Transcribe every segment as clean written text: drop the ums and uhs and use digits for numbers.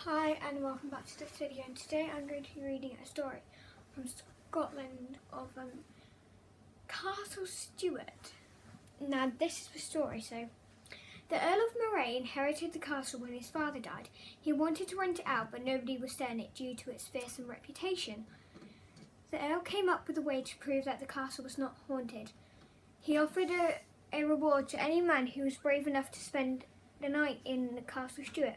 Hi and welcome back to this video, and today I'm going to be reading a story from Scotland of Castle Stuart. Now this is the story. So the Earl of Moray inherited the castle when his father died. He wanted to rent it out, but nobody was staying it due to its fearsome reputation. The Earl came up with a way to prove that the castle was not haunted. He offered a reward to any man who was brave enough to spend the night in the Castle Stuart.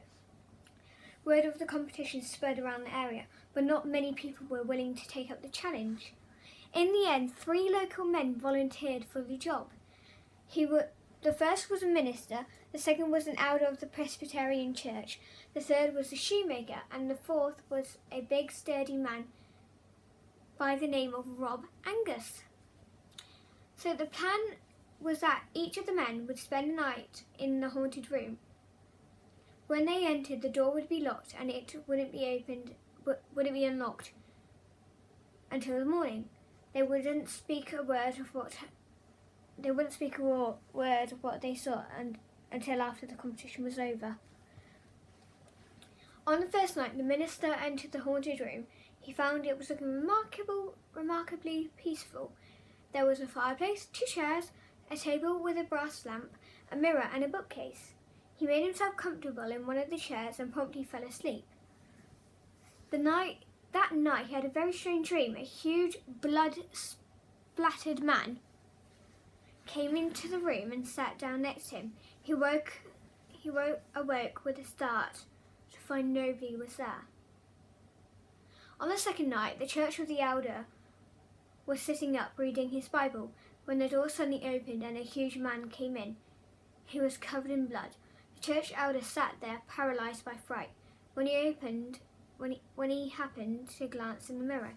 Word of the competition spread around the area, but not many people were willing to take up the challenge. In the end, 3 local men volunteered for the job. The first was a minister, the second was an elder of the Presbyterian Church, the third was a shoemaker, and the fourth was a big sturdy man by the name of Rob Angus. So the plan was that each of the men would spend the night in the haunted room. When they entered, the door would be locked and it wouldn't be unlocked until the morning. They wouldn't speak a word of what they saw until after the competition was over. On the first night, the minister entered the haunted room. He found it was looking remarkably peaceful. There was a fireplace, 2 chairs, a table with a brass lamp, a mirror and a bookcase. He made himself comfortable in one of the chairs and promptly fell asleep. That night he had a very strange dream. A huge blood-splattered man came into the room and sat down next to him. He awoke with a start to find nobody was there. On the second night, the church of the elder was sitting up reading his Bible when the door suddenly opened and a huge man came in. He was covered in blood. The church elder sat there, paralysed by fright. When he happened to glance in the mirror,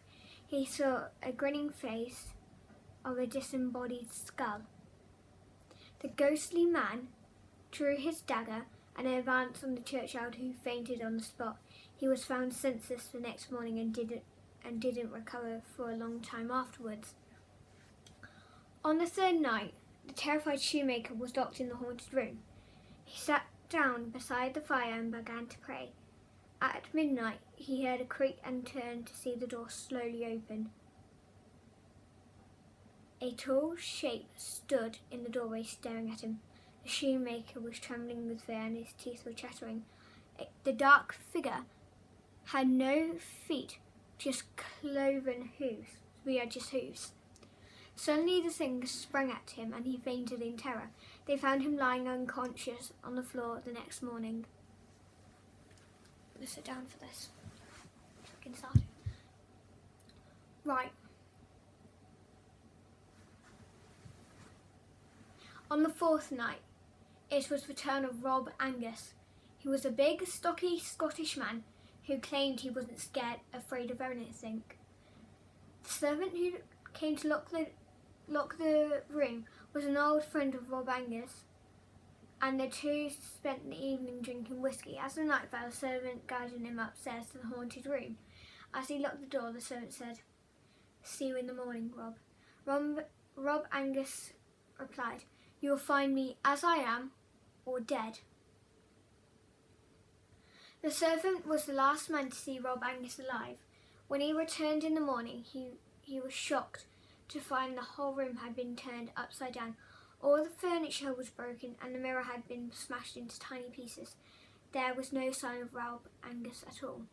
he saw a grinning face of a disembodied skull. The ghostly man drew his dagger and advanced on the church elder, who fainted on the spot. He was found senseless the next morning and didn't recover for a long time afterwards. On the third night, the terrified shoemaker was locked in the haunted room. He sat down beside the fire and began to pray. At midnight, he heard a creak and turned to see the door slowly open. A tall shape stood in the doorway staring at him. The shoemaker was trembling with fear and his teeth were chattering. The dark figure had no feet, just cloven hooves. Just hooves. Suddenly the thing sprang at him and he fainted in terror. They found him lying unconscious on the floor the next morning. I'm going to sit down for this. Get started. Right. On the fourth night, it was the turn of Rob Angus. He was a big, stocky Scottish man who claimed he wasn't afraid of anything. The servant who came to lock the room was an old friend of Rob Angus, and the two spent the evening drinking whiskey. As the night fell, the servant guided him upstairs to the haunted room. As he locked the door, the servant said, "See you in the morning, Rob." Rob Angus replied, "You will find me as I am, or dead." The servant was the last man to see Rob Angus alive. When he returned in the morning, he was shocked to find the whole room had been turned upside down. All the furniture was broken and the mirror had been smashed into tiny pieces. There was no sign of Rob Angus at all.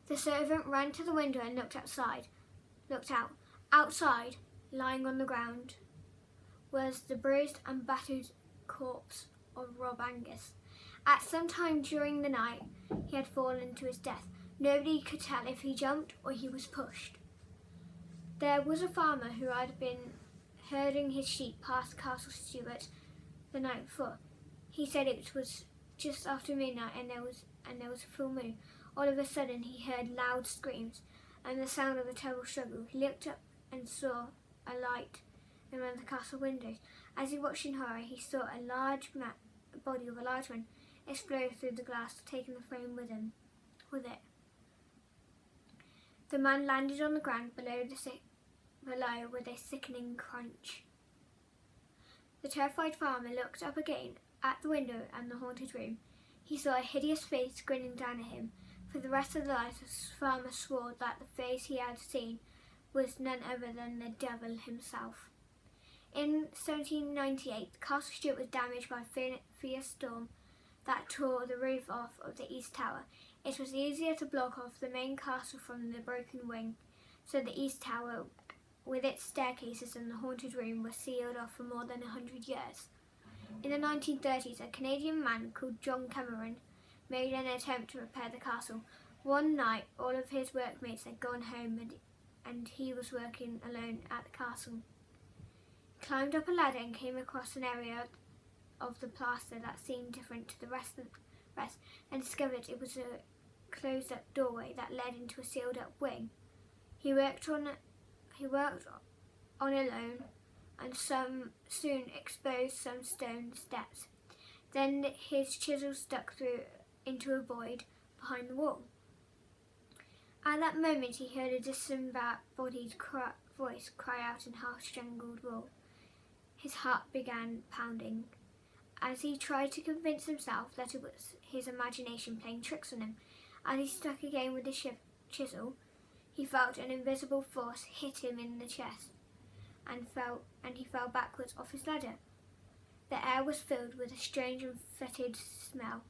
The servant ran to the window and looked out. Outside, lying on the ground, was the bruised and battered corpse of Rob Angus. At some time during the night, he had fallen to his death. Nobody could tell if he jumped or he was pushed. There was a farmer who had been herding his sheep past Castle Stuart the night before. He said it was just after midnight and there was a full moon. All of a sudden he heard loud screams and the sound of a terrible struggle. He looked up and saw a light in one of the castle windows. As he watched in horror, he saw a body of a large man explode through the glass, taking the frame with it. The man landed on the ground below with a sickening crunch. The terrified farmer looked up again at the window and the haunted room. He saw a hideous face grinning down at him. For the rest of the night, the farmer swore that the face he had seen was none other than the devil himself. In 1798, Castle Stuart was damaged by a fierce storm that tore the roof off of the east tower. It was easier to block off the main castle from the broken wing, so the east tower, with its staircases and the haunted room, was sealed off for more than 100 years. In the 1930s, a Canadian man called John Cameron made an attempt to repair the castle. One night, all of his workmates had gone home and he was working alone at the castle. He climbed up a ladder and came across an area of the plaster that seemed different to the rest, and discovered it was a closed-up doorway that led into a sealed-up wing. He worked on alone, and soon exposed some stone steps. Then his chisel stuck through into a void behind the wall. At that moment he heard a disembodied voice cry out in half-strangled roar. His heart began pounding as he tried to convince himself that it was his imagination playing tricks on him. As he struck again with the chisel, he felt an invisible force hit him in the chest, and he fell backwards off his ladder. The air was filled with a strange and fetid smell.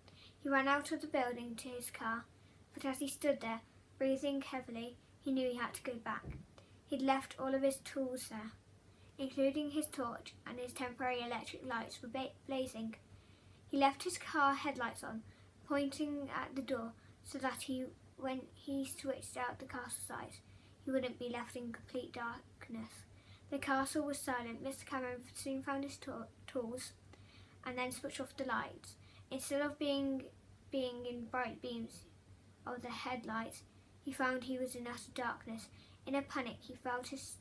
He ran out of the building to his car, but as he stood there, breathing heavily, he knew he had to go back. He'd left all of his tools there, including his torch, and his temporary electric lights were blazing. He left his car headlights on, pointing at the door, so that when he switched out the castle lights, he wouldn't be left in complete darkness. The castle was silent. Mr. Cameron soon found his tools and then switched off the lights. Instead of being in bright beams of the headlights, he found he was in utter darkness. In a panic, he felt his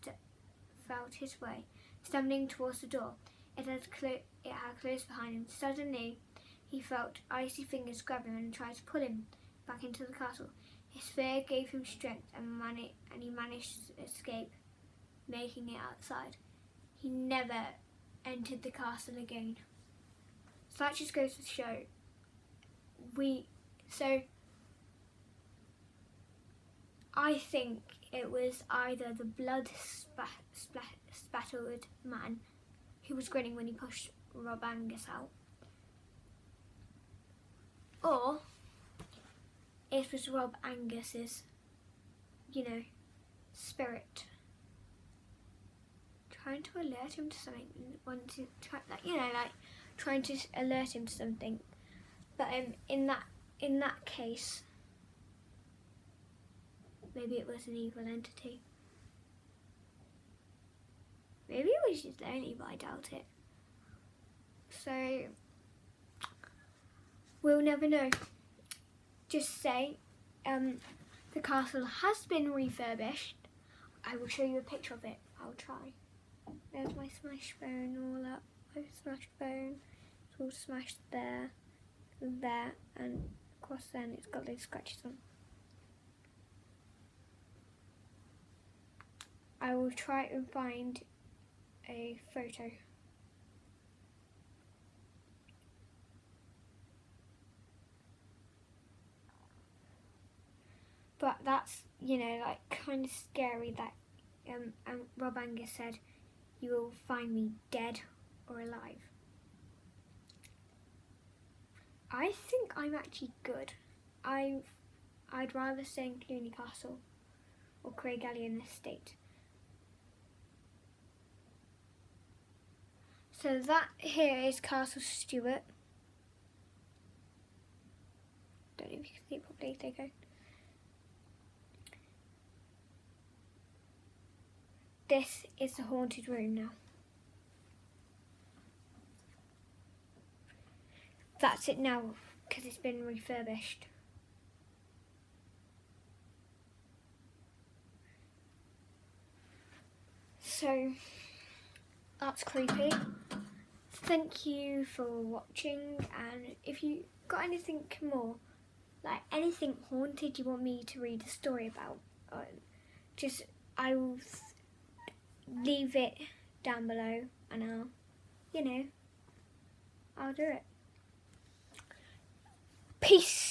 way, stumbling towards the door. It had closed behind him. Suddenly, he felt icy fingers grab him and try to pull him back into the castle. His fear gave him strength, and he managed to escape, making it outside. He never entered the castle again. So that just goes to show, I think it was either the blood spattered man who was grinning when he pushed Rob Angus out, or it was Rob Angus's, spirit trying to alert him to something, trying to alert him to something. But in that case, maybe it was an evil entity. Maybe it was just lonely, but I doubt it. So we'll never know. Just say, the castle has been refurbished. I will show you a picture of it. I'll try. There's my smashed bone all up. My smashed bone. It's all smashed there, and across there, and it's got those scratches on. I will try and find a photo. But that's, kind of scary that Rob Angus said, "You will find me dead or alive." I think I'm actually good. I'd rather stay in Cluny Castle or Craigellachie Estate. So that here is Castle Stuart. Don't know if you can see it properly. There you go. This is the haunted room now. That's it now, because it's been refurbished. So, that's creepy. Thank you for watching, and if you got anything more, like anything haunted you want me to read a story about, I will leave it down below, and I'll do it. Peace.